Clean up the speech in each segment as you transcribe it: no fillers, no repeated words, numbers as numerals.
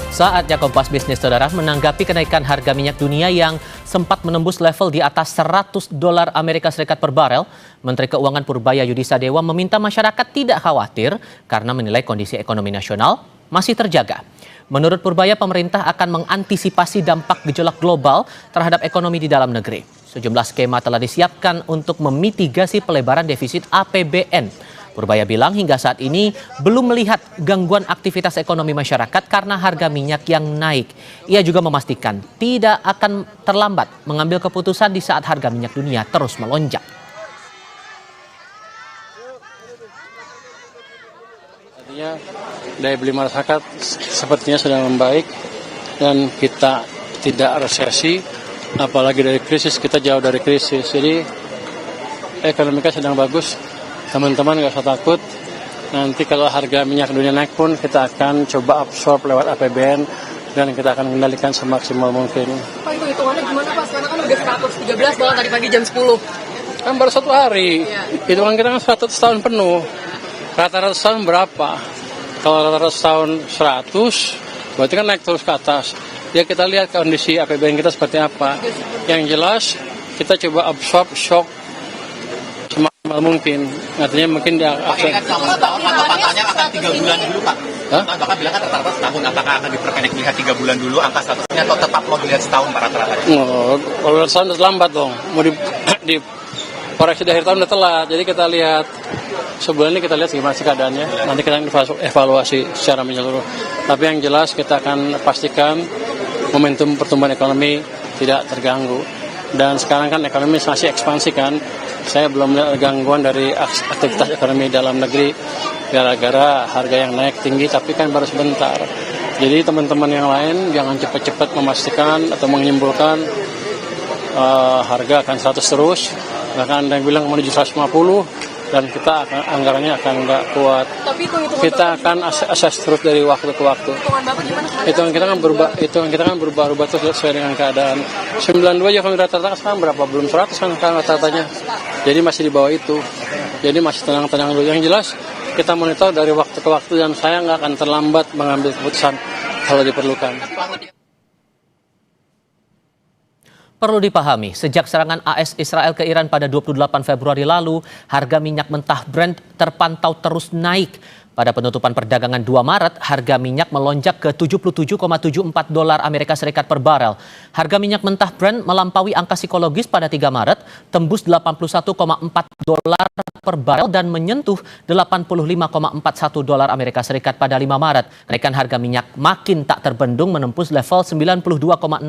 Saatnya Kompas Bisnis, saudara, menanggapi kenaikan harga minyak dunia yang sempat menembus level di atas $100 Amerika Serikat per barel. Menteri Keuangan Purbaya Yudisadewa meminta masyarakat tidak khawatir karena menilai kondisi ekonomi nasional masih terjaga. Menurut Purbaya, pemerintah akan mengantisipasi dampak gejolak global terhadap ekonomi di dalam negeri. Sejumlah skema telah disiapkan untuk memitigasi pelebaran defisit APBN. Purbaya bilang hingga saat ini belum melihat gangguan aktivitas ekonomi masyarakat karena harga minyak yang naik. Ia juga memastikan tidak akan terlambat mengambil keputusan di saat harga minyak dunia terus melonjak. Artinya daya beli masyarakat sepertinya sudah membaik dan kita tidak resesi, apalagi dari krisis, kita jauh dari krisis. Jadi ekonomi kita sedang bagus. Teman-teman nggak usah takut, nanti kalau harga minyak dunia naik pun kita akan coba absorb lewat APBN dan kita akan kendalikan semaksimal mungkin. Pak, itu hitungannya gimana Pak? Sekarang kan udah 113 bahkan tadi pagi jam 10. Kan baru 1 hari, hitungan kita kan 100 tahun penuh. Rata-rata tahun berapa? Kalau rata-rata tahun 100, berarti kan naik terus ke atas. Ya kita lihat kondisi APBN kita seperti apa. Yang jelas kita coba absorb shock semaksimal mungkin. Artinya mungkin dia Pak, kan selama setahun kan katanya akan 3 bulan dulu Pak. Bahkan bilang kan rata-rata setahun, apakah akan diperpendek lihat 3 bulan dulu angka statusnya atau tetap mau dilihat setahun Pak rata-ratanya? Kalau setahun udah terlambat dong. Mau di koreksi di akhir tahun udah telat. Jadi kita lihat sebulan ini kita lihat gimana sih keadaannya. Nanti kita evaluasi secara menyeluruh. Tapi yang jelas kita akan pastikan momentum pertumbuhan ekonomi tidak terganggu. Dan sekarang kan ekonomi masih ekspansi kan. Saya belum melihat gangguan dari aktivitas ekonomi dalam negeri gara-gara harga yang naik tinggi, tapi kan baru sebentar. Jadi teman-teman yang lain jangan cepat-cepat memastikan atau menyimpulkan harga akan 100 terus. Bahkan ada yang bilang menuju 150 dan kita akan anggarannya akan nggak kuat. Tapi kita akan assess terus dari waktu ke waktu. Hitungan kita kan berubah-ubah terus sesuai dengan keadaan. 92 ya kalau rata-rata sekarang berapa? Belum 100 kan sekarang rata-ratanya. Jadi masih di bawah itu. Jadi masih tenang-tenang dulu. Yang jelas kita monitor dari waktu ke waktu dan saya nggak akan terlambat mengambil keputusan kalau diperlukan. Perlu dipahami, sejak serangan AS Israel ke Iran pada 28 Februari lalu, harga minyak mentah Brent terpantau terus naik. Pada penutupan perdagangan 2 Maret, harga minyak melonjak ke $77,74 Amerika Serikat per barel. Harga minyak mentah Brent melampaui angka psikologis pada 3 Maret, tembus $81,4 per barel dan menyentuh $85,41 Amerika Serikat pada 5 Maret. Kenaikan harga minyak makin tak terbendung menembus level $92,69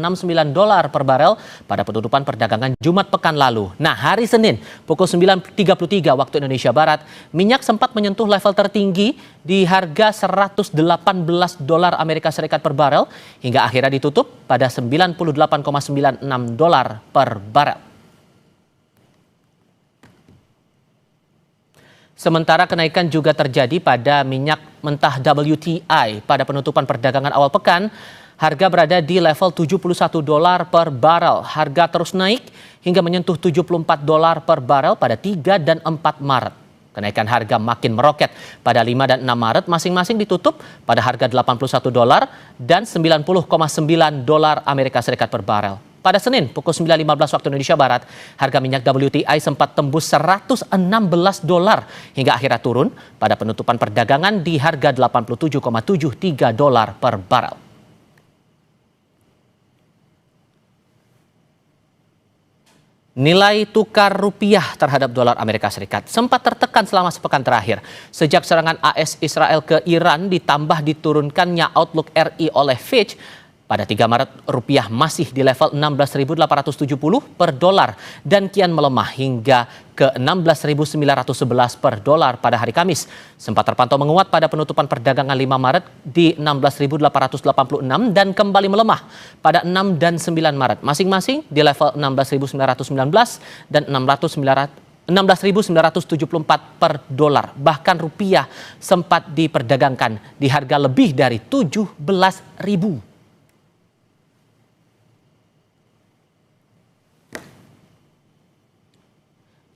per barel pada penutupan perdagangan Jumat pekan lalu. Nah, hari Senin pukul 9.33 waktu Indonesia Barat, minyak sempat menyentuh level tertinggi di harga $118 Amerika Serikat per barel hingga akhirnya ditutup pada $98,96 per barel. Sementara kenaikan juga terjadi pada minyak mentah WTI. Pada penutupan perdagangan awal pekan, harga berada di level $71 per barel. Harga terus naik hingga menyentuh $74 per barel pada 3 dan 4 Maret. Kenaikan harga makin meroket. Pada 5 dan 6 Maret masing-masing ditutup pada harga $81 dan $90,9 Amerika Serikat per barel. Pada Senin pukul 9.15 waktu Indonesia Barat, harga minyak WTI sempat tembus $116 hingga akhirnya turun pada penutupan perdagangan di harga $87,73 per barel. Nilai tukar rupiah terhadap dolar Amerika Serikat sempat tertekan selama sepekan terakhir. Sejak serangan AS Israel ke Iran ditambah diturunkannya outlook RI oleh Fitch, pada 3 Maret rupiah masih di level 16.870 per dolar dan kian melemah hingga ke 16.911 per dolar pada hari Kamis. Sempat terpantau menguat pada penutupan perdagangan 5 Maret di 16.886 dan kembali melemah pada 6 dan 9 Maret masing-masing di level 16.919 dan 16.974 per dolar. Bahkan rupiah sempat diperdagangkan di harga lebih dari 17.000.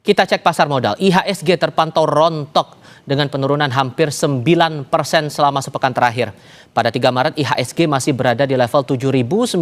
Kita cek pasar modal. IHSG terpantau rontok dengan penurunan hampir 9% selama sepekan terakhir. Pada 3 Maret IHSG masih berada di level 7.939,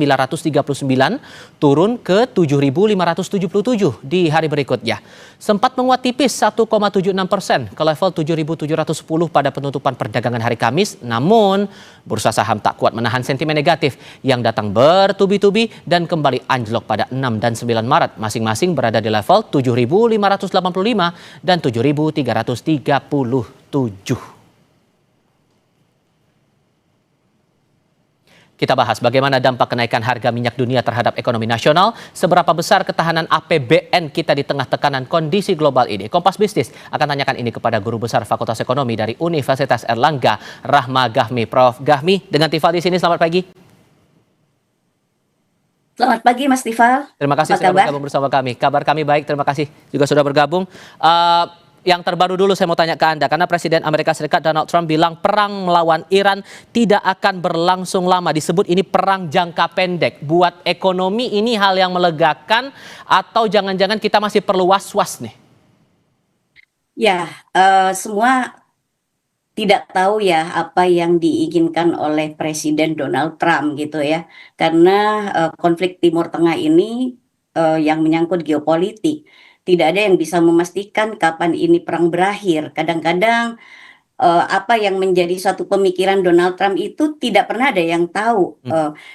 turun ke 7.577 di hari berikutnya. Sempat menguat tipis 1,76% ke level 7.710 pada penutupan perdagangan hari Kamis, namun bursa saham tak kuat menahan sentimen negatif yang datang bertubi-tubi dan kembali anjlok pada 6 dan 9 Maret, masing-masing berada di level 7.585 dan 7.337. Kita bahas bagaimana dampak kenaikan harga minyak dunia terhadap ekonomi nasional, seberapa besar ketahanan APBN kita di tengah tekanan kondisi global ini. Kompas Bisnis akan tanyakan ini kepada Guru Besar Fakultas Ekonomi dari Universitas Airlangga, Rahma Gahmi. Prof. Gahmi, dengan Tifal di sini, selamat pagi. Selamat pagi Mas Tifal. Terima kasih sudah bergabung bersama kami. Kabar kami baik, terima kasih juga sudah bergabung. Yang terbaru dulu saya mau tanya ke Anda, karena Presiden Amerika Serikat Donald Trump bilang perang melawan Iran tidak akan berlangsung lama. Disebut ini perang jangka pendek. Buat ekonomi ini hal yang melegakan atau jangan-jangan kita masih perlu was-was nih? Ya, semua tidak tahu ya apa yang diinginkan oleh Presiden Donald Trump gitu ya. Karena konflik Timur Tengah ini yang menyangkut geopolitik. Tidak ada yang bisa memastikan kapan ini perang berakhir. Kadang-kadang apa yang menjadi suatu pemikiran Donald Trump itu tidak pernah ada yang tahu.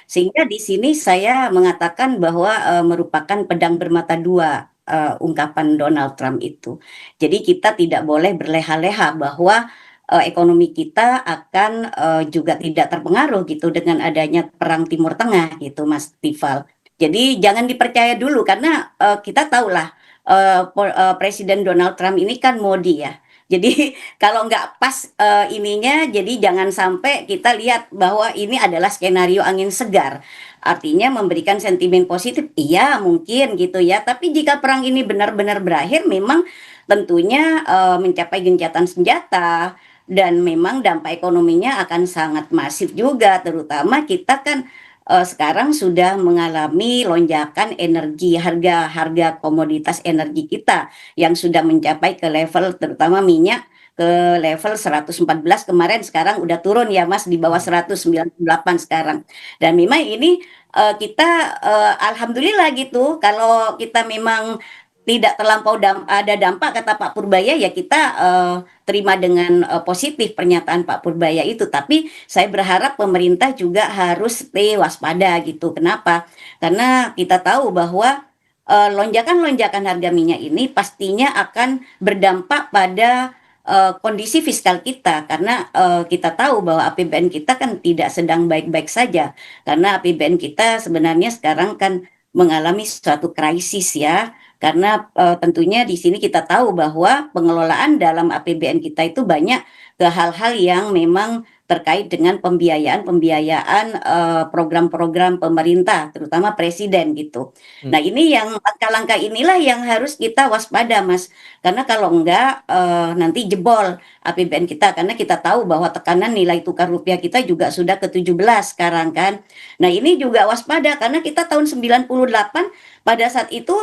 Sehingga di sini saya mengatakan bahwa merupakan pedang bermata dua ungkapan Donald Trump itu. Jadi kita tidak boleh berleha-leha bahwa ekonomi kita akan juga tidak terpengaruh gitu dengan adanya perang Timur Tengah gitu, Mas Tifal. Jadi jangan dipercaya dulu karena kita tahulah Presiden Donald Trump ini kan modi ya. Jadi kalau nggak pas ininya, jadi jangan sampai kita lihat bahwa ini adalah skenario angin segar. Artinya memberikan sentimen positif, iya mungkin gitu ya. Tapi jika perang ini benar-benar berakhir, memang tentunya mencapai gencatan senjata dan memang dampak ekonominya akan sangat masif juga. Terutama kita kan sekarang sudah mengalami lonjakan energi, harga komoditas energi kita yang sudah mencapai ke level terutama minyak ke level 114 kemarin, sekarang udah turun ya Mas di bawah 198 sekarang. Dan memang ini kita alhamdulillah gitu, kalau kita memang tidak terlampau ada dampak kata Pak Purbaya ya kita terima dengan positif pernyataan Pak Purbaya itu. Tapi saya berharap pemerintah juga harus stay waspada gitu. Kenapa? Karena kita tahu bahwa lonjakan-lonjakan harga minyak ini pastinya akan berdampak pada kondisi fiskal kita. Karena kita tahu bahwa APBN kita kan tidak sedang baik-baik saja. Karena APBN kita sebenarnya sekarang kan mengalami suatu krisis ya. Karena tentunya di sini kita tahu bahwa pengelolaan dalam APBN kita itu banyak ke hal-hal yang memang terkait dengan pembiayaan program-program pemerintah, terutama presiden gitu. Nah ini yang langkah-langkah inilah yang harus kita waspada Mas, karena kalau enggak nanti jebol APBN kita, karena kita tahu bahwa tekanan nilai tukar rupiah kita juga sudah ke 17 sekarang kan. Nah ini juga waspada karena kita tahun 98 pada saat itu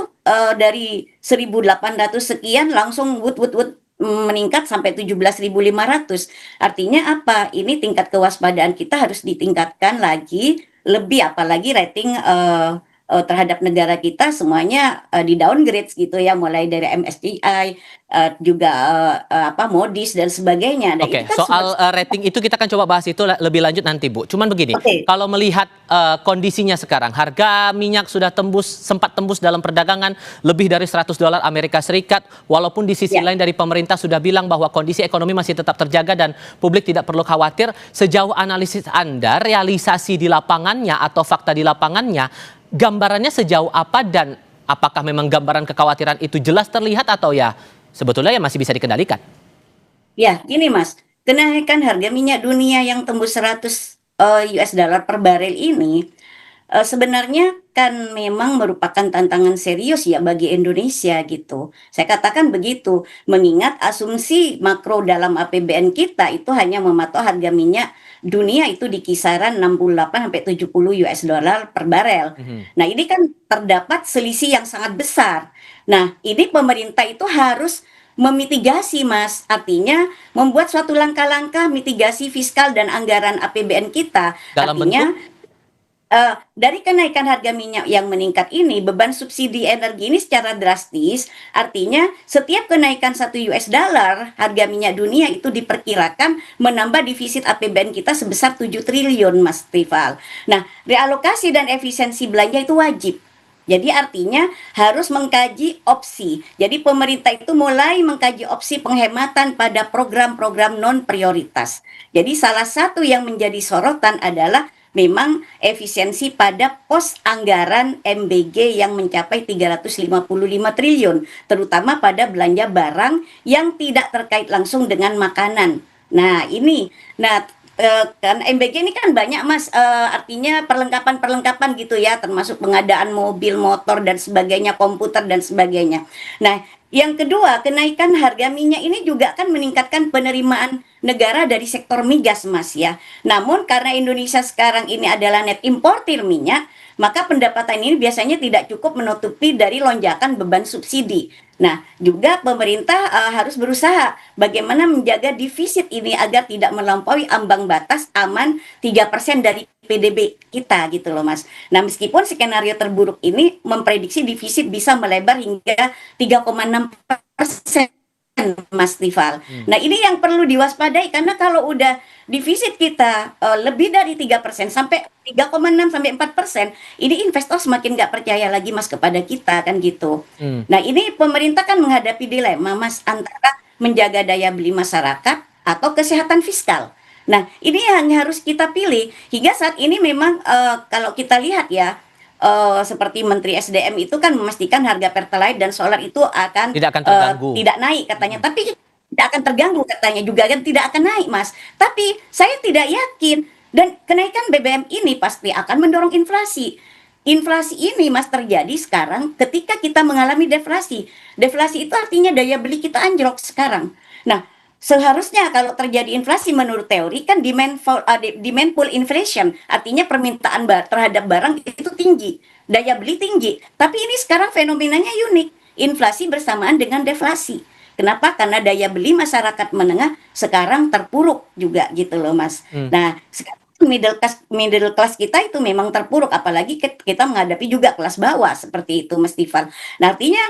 dari 1.800 sekian langsung meningkat sampai 17.500. Artinya apa? Ini tingkat kewaspadaan kita harus ditingkatkan lagi lebih, apalagi rating terhadap negara kita semuanya di downgrade gitu ya, mulai dari MSCI juga Moody's dan sebagainya. Nah, Oke, soal rating itu kita akan coba bahas itu lebih lanjut nanti Bu. Cuman begini, kalau melihat kondisinya sekarang, harga minyak sudah sempat tembus dalam perdagangan lebih dari $100 Amerika Serikat, walaupun di sisi lain dari pemerintah sudah bilang bahwa kondisi ekonomi masih tetap terjaga dan publik tidak perlu khawatir. Sejauh analisis Anda, realisasi di lapangannya atau fakta di lapangannya, gambarannya sejauh apa dan apakah memang gambaran kekhawatiran itu jelas terlihat atau ya sebetulnya ya masih bisa dikendalikan? Ya, gini Mas, kenaikan harga minyak dunia yang tembus 100 US dollar per barel ini sebenarnya kan memang merupakan tantangan serius ya bagi Indonesia gitu. Saya katakan begitu, mengingat asumsi makro dalam APBN kita itu hanya mematok harga minyak dunia itu di kisaran 68 sampai 70 US dollar per barel. Nah, ini kan terdapat selisih yang sangat besar. Nah, ini pemerintah itu harus memitigasi, Mas. Artinya membuat suatu langkah-langkah mitigasi fiskal dan anggaran APBN kita. Dalam Artinya bentuk dari kenaikan harga minyak yang meningkat ini, beban subsidi energi ini secara drastis, artinya setiap kenaikan 1 US dollar harga minyak dunia itu diperkirakan menambah defisit APBN kita sebesar 7 triliun, Mas Rival. Nah, realokasi dan efisiensi belanja itu wajib. Jadi artinya harus mengkaji opsi. Jadi pemerintah itu mulai mengkaji opsi penghematan pada program-program non prioritas. Jadi salah satu yang menjadi sorotan adalah memang efisiensi pada pos anggaran MBG yang mencapai 355 triliun, terutama pada belanja barang yang tidak terkait langsung dengan makanan. Nah, kan MBG ini kan banyak, Mas, artinya perlengkapan-perlengkapan gitu ya, termasuk pengadaan mobil, motor dan sebagainya, komputer dan sebagainya. Nah, yang kedua, kenaikan harga minyak ini juga akan meningkatkan penerimaan negara dari sektor migas, Mas, ya. Namun karena Indonesia sekarang ini adalah net importir minyak, maka pendapatan ini biasanya tidak cukup menutupi dari lonjakan beban subsidi. Nah, juga pemerintah harus berusaha bagaimana menjaga defisit ini agar tidak melampaui ambang batas aman 3% dari PDB kita gitu loh, Mas. Nah, meskipun skenario terburuk ini memprediksi defisit bisa melebar hingga 3,6%, Mas Rival. Nah, ini yang perlu diwaspadai karena kalau udah defisit kita lebih dari 3% sampai 3,6 sampai 4%, ini investor semakin nggak percaya lagi, Mas, kepada kita kan gitu. hmm, Nah, ini pemerintah kan menghadapi dilema, Mas, antara menjaga daya beli masyarakat atau kesehatan fiskal. Nah, ini yang harus kita pilih. Hingga saat ini memang kalau kita lihat ya, seperti Menteri SDM itu kan memastikan harga Pertalite dan solar itu akan tidak akan terganggu. tidak naik katanya, tapi tidak akan terganggu katanya juga kan tidak akan naik, Mas. Tapi saya tidak yakin dan kenaikan BBM ini pasti akan mendorong inflasi. Inflasi ini, Mas, terjadi sekarang ketika kita mengalami deflasi. Deflasi itu artinya daya beli kita anjlok sekarang. Nah, seharusnya kalau terjadi inflasi menurut teori kan demand pull inflation, artinya permintaan terhadap barang itu tinggi, daya beli tinggi. Tapi ini sekarang fenomenanya unik, inflasi bersamaan dengan deflasi. Kenapa? Karena daya beli masyarakat menengah sekarang terpuruk juga gitu loh, Mas. Hmm. Nah, sekarang middle class kita itu memang terpuruk, apalagi kita menghadapi juga kelas bawah seperti itu, Mas Tifan. Nah, artinya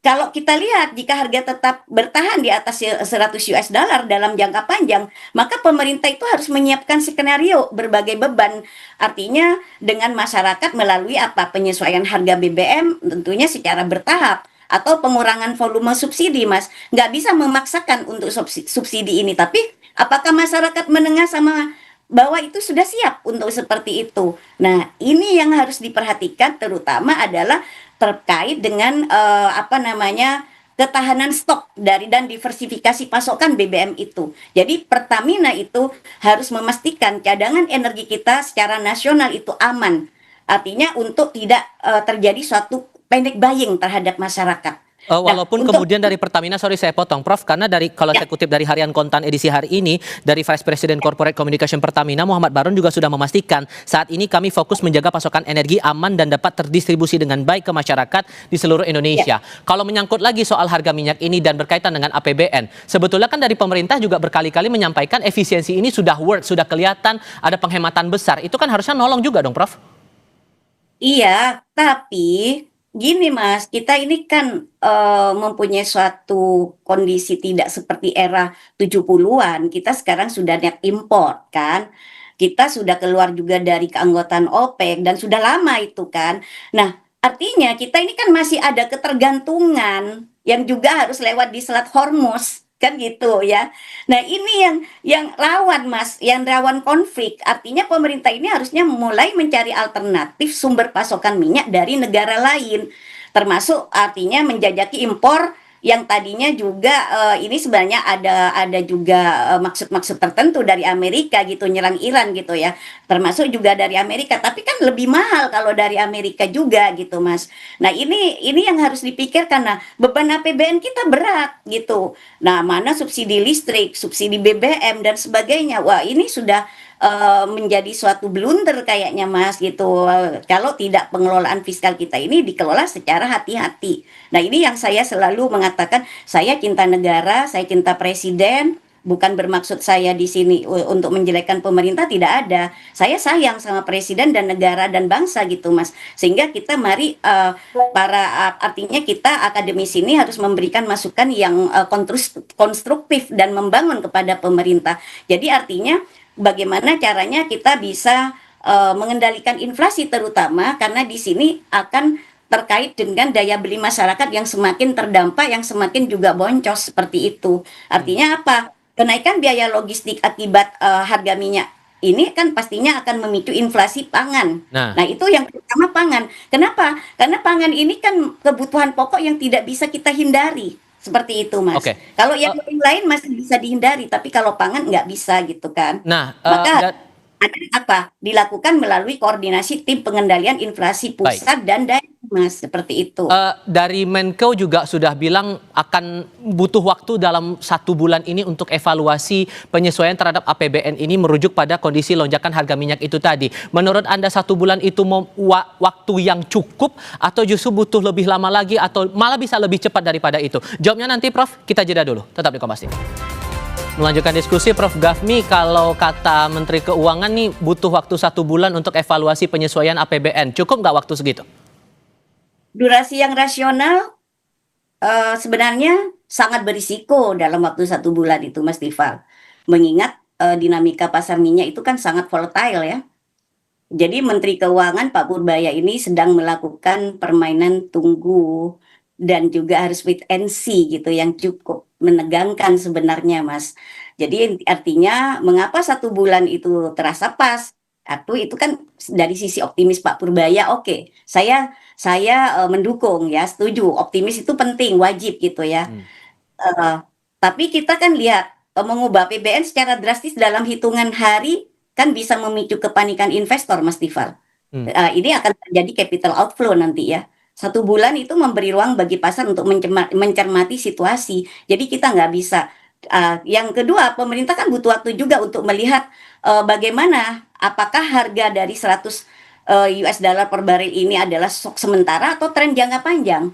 kalau kita lihat jika harga tetap bertahan di atas 100 US dollar dalam jangka panjang, maka pemerintah itu harus menyiapkan skenario berbagai beban. Artinya dengan masyarakat melalui penyesuaian harga BBM tentunya secara bertahap atau pengurangan volume subsidi, Mas. Nggak bisa memaksakan untuk subsidi ini, tapi apakah masyarakat menengah sama bawah itu sudah siap untuk seperti itu? Nah, ini yang harus diperhatikan terutama adalah terkait dengan ketahanan stok dan diversifikasi pasokan BBM itu. Jadi Pertamina itu harus memastikan cadangan energi kita secara nasional itu aman. Artinya untuk tidak terjadi suatu panic buying terhadap masyarakat. Walaupun kemudian dari Pertamina, sorry saya potong Prof, karena kalau saya kutip dari Harian Kontan edisi hari ini, dari Vice President Corporate Communication Pertamina, Muhammad Barun juga sudah memastikan, saat ini kami fokus menjaga pasokan energi aman dan dapat terdistribusi dengan baik ke masyarakat di seluruh Indonesia. Kalau menyangkut lagi soal harga minyak ini dan berkaitan dengan APBN, sebetulnya kan dari pemerintah juga berkali-kali menyampaikan efisiensi ini sudah sudah kelihatan, ada penghematan besar. Itu kan harusnya nolong juga dong, Prof? Iya, tapi gini, Mas, kita ini kan mempunyai suatu kondisi tidak seperti era 70-an. Kita sekarang sudah net import kan. Kita sudah keluar juga dari keanggotaan OPEC dan sudah lama itu kan. Nah, artinya kita ini kan masih ada ketergantungan yang juga harus lewat di Selat Hormuz kan gitu ya. Nah, ini yang rawan, Mas, yang rawan konflik. Artinya pemerintah ini harusnya mulai mencari alternatif sumber pasokan minyak dari negara lain. Termasuk artinya menjajaki impor yang tadinya juga ini sebenarnya ada juga maksud-maksud tertentu dari Amerika gitu, nyerang Iran gitu ya. Termasuk juga dari Amerika, tapi kan lebih mahal kalau dari Amerika juga gitu, Mas. Nah, ini yang harus dipikirkan. Nah, beban APBN kita berat gitu. Nah, mana subsidi listrik, subsidi BBM dan sebagainya. Wah, ini sudah menjadi suatu blunder kayaknya Mas gitu. Kalau tidak pengelolaan fiskal kita ini dikelola secara hati-hati. Nah, ini yang saya selalu mengatakan, saya cinta negara, saya cinta presiden, bukan bermaksud saya di sini untuk menjelekkan pemerintah, tidak ada. Saya sayang sama presiden dan negara dan bangsa gitu Mas. Sehingga kita mari artinya kita akademisi ini harus memberikan masukan yang konstruktif dan membangun kepada pemerintah. Jadi artinya bagaimana caranya kita bisa mengendalikan inflasi terutama karena di sini akan terkait dengan daya beli masyarakat yang semakin terdampak, yang semakin juga boncos seperti itu. Artinya apa? Kenaikan biaya logistik akibat harga minyak ini kan pastinya akan memicu inflasi pangan. Nah, Nah, itu yang pertama pangan. Kenapa? Karena pangan ini kan kebutuhan pokok yang tidak bisa kita hindari. Seperti itu, Mas. oke. Kalau yang lain masih bisa dihindari, tapi kalau pangan nggak bisa gitu kan. Nah, Maka ada apa? Dilakukan melalui koordinasi tim pengendalian inflasi baik. pusat dan daerah, Mas. Seperti itu. Dari Menko juga sudah bilang akan butuh waktu dalam 1 bulan ini untuk evaluasi penyesuaian terhadap APBN ini merujuk pada kondisi lonjakan harga minyak itu tadi. Menurut Anda 1 bulan itu waktu yang cukup atau justru butuh lebih lama lagi atau malah bisa lebih cepat daripada itu? Jawabnya nanti Prof, kita jeda dulu. Tetap di Kompas TV. Melanjutkan diskusi, Prof Gafmi, kalau kata Menteri Keuangan nih butuh waktu 1 bulan untuk evaluasi penyesuaian APBN. Cukup nggak waktu segitu? Durasi yang rasional sebenarnya sangat berisiko dalam waktu 1 bulan itu, Mas Tifal. Mengingat dinamika pasar minyak itu kan sangat volatile ya. Jadi Menteri Keuangan Pak Purbaya ini sedang melakukan permainan tunggu dan juga harus wait and see gitu yang cukup menegangkan sebenarnya, Mas. Jadi artinya mengapa 1 bulan itu terasa pas? Itu kan dari sisi optimis Pak Purbaya, oke. Saya mendukung ya, setuju. Optimis itu penting, wajib gitu ya. Eh, tapi kita kan lihat mengubah PBN secara drastis dalam hitungan hari kan bisa memicu kepanikan investor, Mas Tifal. Ini akan terjadi capital outflow nanti ya. 1 bulan itu memberi ruang bagi pasar untuk mencermati situasi. Jadi kita nggak bisa. Yang kedua, pemerintah kan butuh waktu juga untuk melihat bagaimana apakah harga dari 100 US dollar per barel ini adalah shock sementara atau tren jangka panjang.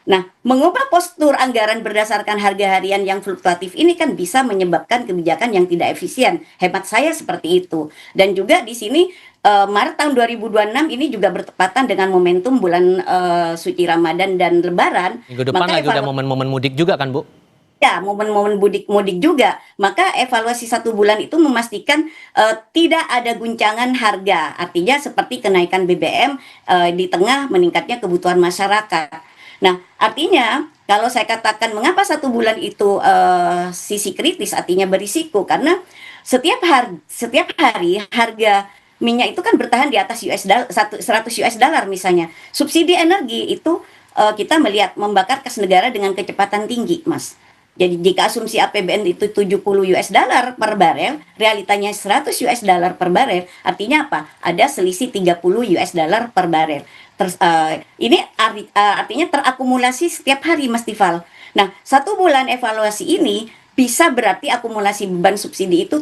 Nah, mengubah postur anggaran berdasarkan harga harian yang fluktuatif ini kan bisa menyebabkan kebijakan yang tidak efisien. Hemat saya seperti itu. Dan juga di sini Maret tahun 2026 ini juga bertepatan dengan momentum bulan suci Ramadan dan Lebaran. Minggu depan lagi udah momen-momen mudik juga kan, Bu? Ya, momen-momen mudik juga. Maka evaluasi 1 bulan itu memastikan tidak ada guncangan harga. Artinya seperti kenaikan BBM di tengah meningkatnya kebutuhan masyarakat. Nah, artinya kalau saya katakan mengapa 1 bulan itu sisi kritis, artinya berisiko karena setiap hari harga minyak itu kan bertahan di atas 100 US dollar misalnya. Subsidi energi itu kita melihat membakar kas negara dengan kecepatan tinggi, Mas. Jadi jika asumsi APBN itu 70 US dollar per barel, realitanya 100 US dollar per barel, artinya apa? Ada selisih 30 US dollar per barel. Ini artinya terakumulasi setiap hari, Mas Tifal. Nah, 1 bulan evaluasi ini bisa berarti akumulasi beban subsidi itu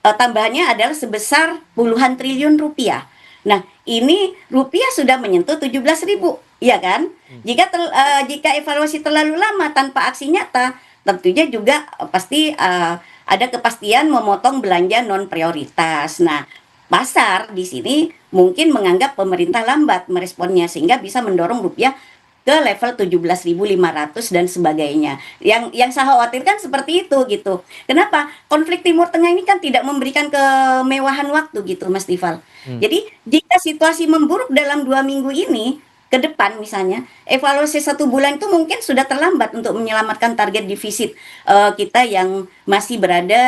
tambahannya adalah sebesar puluhan triliun rupiah. Nah, ini rupiah sudah menyentuh 17.000, ya kan? Jika evaluasi terlalu lama tanpa aksi nyata, tentunya juga pasti ada kepastian memotong belanja non prioritas. Nah, pasar di sini mungkin menganggap pemerintah lambat meresponnya sehingga bisa mendorong rupiah ke level 17.500 dan sebagainya. Yang saya khawatirkan seperti itu gitu. Kenapa? Konflik Timur Tengah ini kan tidak memberikan kemewahan waktu gitu, Mas Tifal. Jadi jika situasi memburuk dalam 2 minggu ini ke depan misalnya, evaluasi 1 bulan itu mungkin sudah terlambat untuk menyelamatkan target defisit kita yang masih berada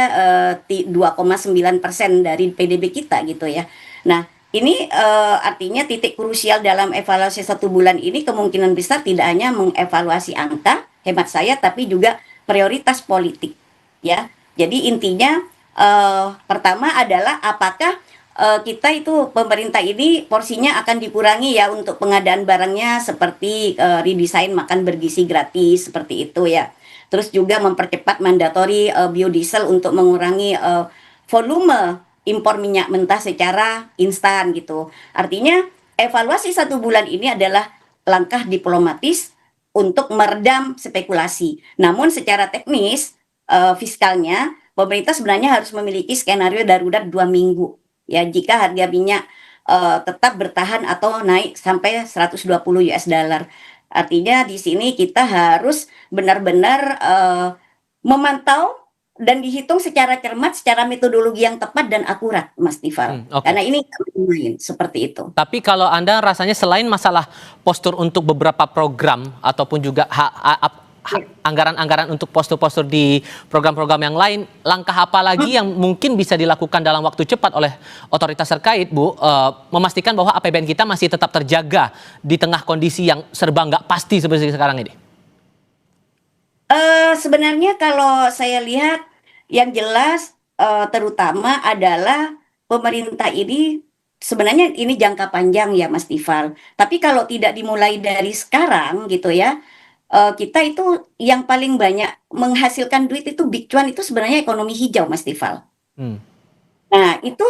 2,9% dari PDB kita gitu ya. Nah, ini artinya titik krusial dalam evaluasi 1 bulan ini kemungkinan besar tidak hanya mengevaluasi angka, hemat saya, tapi juga prioritas politik, ya. Jadi intinya pertama adalah apakah kita itu pemerintah ini porsinya akan dikurangi ya untuk pengadaan barangnya seperti redesign makan bergizi gratis seperti itu ya. Terus juga mempercepat mandatory biodiesel untuk mengurangi volume impor minyak mentah secara instan gitu. Artinya evaluasi 1 bulan ini adalah langkah diplomatis untuk meredam spekulasi. Namun secara teknis fiskalnya pemerintah sebenarnya harus memiliki skenario darurat 2 minggu ya jika harga minyak tetap bertahan atau naik sampai 120 US dollar. Artinya di sini kita harus benar-benar memantau dan dihitung secara cermat, secara metodologi yang tepat dan akurat, Mas Tifal. Oke. Karena ini main seperti itu. Tapi kalau Anda rasanya selain masalah postur untuk beberapa program ataupun juga anggaran-anggaran untuk postur-postur di program-program yang lain, langkah apa lagi yang mungkin bisa dilakukan dalam waktu cepat oleh otoritas terkait, Bu, memastikan bahwa APBN kita masih tetap terjaga di tengah kondisi yang serba nggak pasti seperti sekarang ini? Sebenarnya kalau saya lihat yang jelas terutama adalah pemerintah ini sebenarnya ini jangka panjang ya Mas Tifal. Tapi kalau tidak dimulai dari sekarang gitu ya, kita itu yang paling banyak menghasilkan duit itu big cuan itu sebenarnya ekonomi hijau Mas Tifal. Hmm. Nah, itu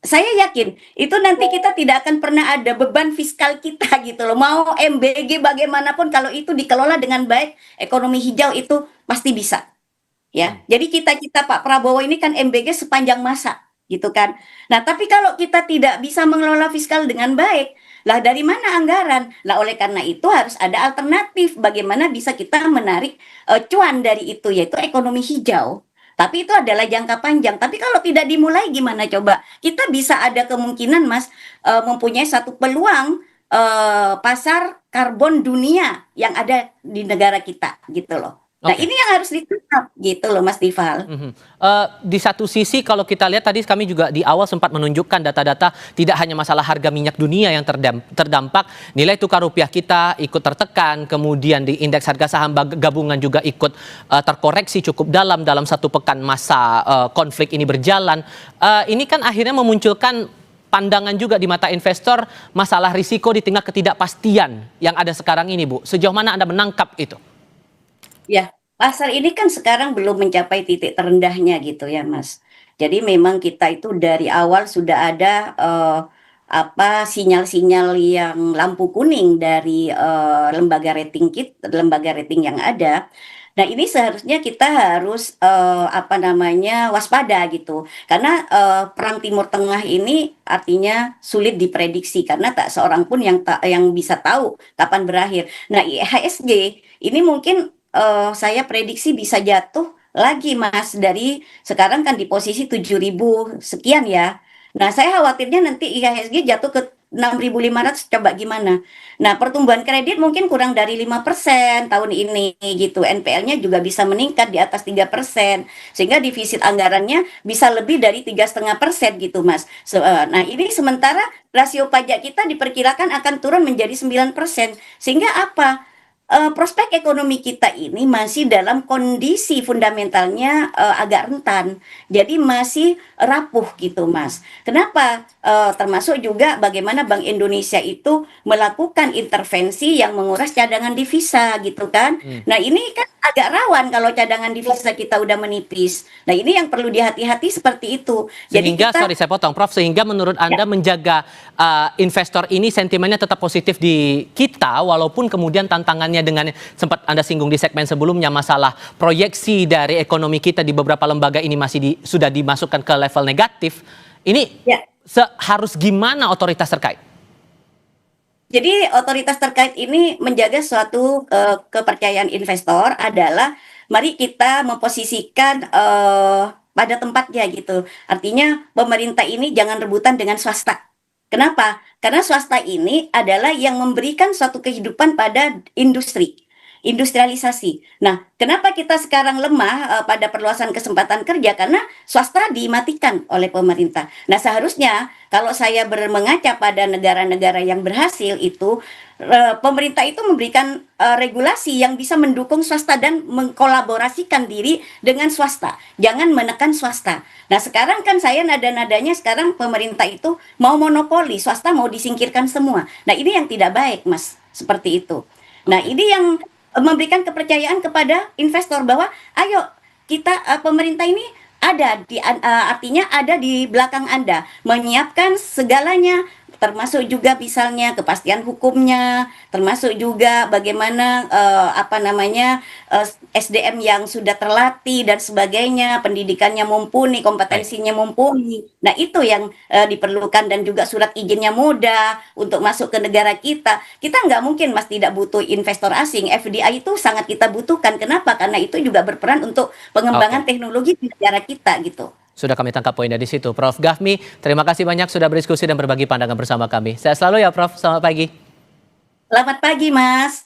saya yakin itu nanti kita tidak akan pernah ada beban fiskal kita gitu loh. Mau MBG bagaimanapun kalau itu dikelola dengan baik, ekonomi hijau itu pasti bisa. Ya. Jadi cita-cita Pak Prabowo ini kan MBG sepanjang masa gitu kan. Nah, tapi kalau kita tidak bisa mengelola fiskal dengan baik, lah dari mana anggaran? Lah oleh karena itu harus ada alternatif bagaimana bisa kita menarik cuan dari itu yaitu ekonomi hijau. Tapi itu adalah jangka panjang. Tapi kalau tidak dimulai gimana coba? Kita bisa ada kemungkinan Mas mempunyai satu peluang pasar karbon dunia yang ada di negara kita gitu loh. Nah Oke. ini yang harus ditangkap gitu loh Mas Tifal. Di satu sisi kalau kita lihat tadi kami juga di awal sempat menunjukkan data-data tidak hanya masalah harga minyak dunia yang terdampak, nilai tukar rupiah kita ikut tertekan, kemudian di indeks harga saham gabungan juga ikut terkoreksi cukup dalam satu pekan masa konflik ini berjalan. Ini kan akhirnya memunculkan pandangan juga di mata investor masalah risiko di tengah ketidakpastian yang ada sekarang ini, Bu. Sejauh mana Anda menangkap itu? Ya, pasar ini kan sekarang belum mencapai titik terendahnya gitu ya, Mas. Jadi memang kita itu dari awal sudah ada sinyal-sinyal yang lampu kuning dari lembaga rating yang ada. Nah, ini seharusnya kita harus waspada gitu. Karena perang Timur Tengah ini artinya sulit diprediksi karena tak seorang pun yang bisa tahu kapan berakhir. Nah, IHSG ini mungkin saya prediksi bisa jatuh lagi Mas dari sekarang kan di posisi 7.000 sekian ya. Nah, saya khawatirnya nanti IHSG jatuh ke 6.500 coba gimana. Nah, pertumbuhan kredit mungkin kurang dari 5% tahun ini gitu. NPL-nya juga bisa meningkat di atas 3%. Sehingga defisit anggarannya bisa lebih dari 3,5% gitu Mas. Nah, ini sementara rasio pajak kita diperkirakan akan turun menjadi 9%. Sehingga apa? Prospek ekonomi kita ini masih dalam kondisi fundamentalnya agak rentan, jadi masih rapuh gitu Mas. Kenapa? Termasuk juga bagaimana Bank Indonesia itu melakukan intervensi yang menguras cadangan devisa gitu kan. Nah ini kan agak rawan kalau cadangan devisa kita udah menipis. Nah ini yang perlu dihati-hati seperti itu. Jadi Sehingga, sorry saya potong Prof, sehingga menurut Anda menjaga investor ini sentimennya tetap positif di kita walaupun kemudian tantangannya dengan sempat Anda singgung di segmen sebelumnya masalah proyeksi dari ekonomi kita di beberapa lembaga ini masih sudah dimasukkan ke level negatif. Ini harus gimana otoritas terkait? Jadi otoritas terkait ini menjaga suatu kepercayaan investor adalah mari kita memposisikan pada tempatnya gitu. Artinya pemerintah ini jangan rebutan dengan swasta. Kenapa? Karena swasta ini adalah yang memberikan suatu kehidupan pada industrialisasi. Nah, kenapa kita sekarang lemah pada perluasan kesempatan kerja? Karena swasta dimatikan oleh pemerintah. Nah, seharusnya kalau saya mengaca pada negara-negara yang berhasil itu, pemerintah itu memberikan regulasi yang bisa mendukung swasta dan mengkolaborasikan diri dengan swasta. Jangan menekan swasta. Nah, sekarang kan saya nada-nadanya sekarang pemerintah itu mau monopoli, swasta mau disingkirkan semua. Nah, ini yang tidak baik, Mas. Seperti itu. Nah, ini yang memberikan kepercayaan kepada investor bahwa ayo kita pemerintah ini artinya ada di belakang Anda, menyiapkan segalanya, termasuk juga misalnya kepastian hukumnya, termasuk juga bagaimana SDM yang sudah terlatih dan sebagainya, pendidikannya mumpuni, Baik. kompetensinya mumpuni. Nah, itu yang diperlukan, dan juga surat izinnya mudah untuk masuk ke negara kita. Kita nggak mungkin Mas tidak butuh investor asing. FDI itu sangat kita butuhkan. Kenapa? Karena itu juga berperan untuk pengembangan Oke. teknologi di negara kita gitu. Sudah kami tangkap poinnya di situ. Prof. Gafmi, terima kasih banyak sudah berdiskusi dan berbagi pandangan bersama kami. Sehat selalu ya Prof. Selamat pagi. Selamat pagi, Mas.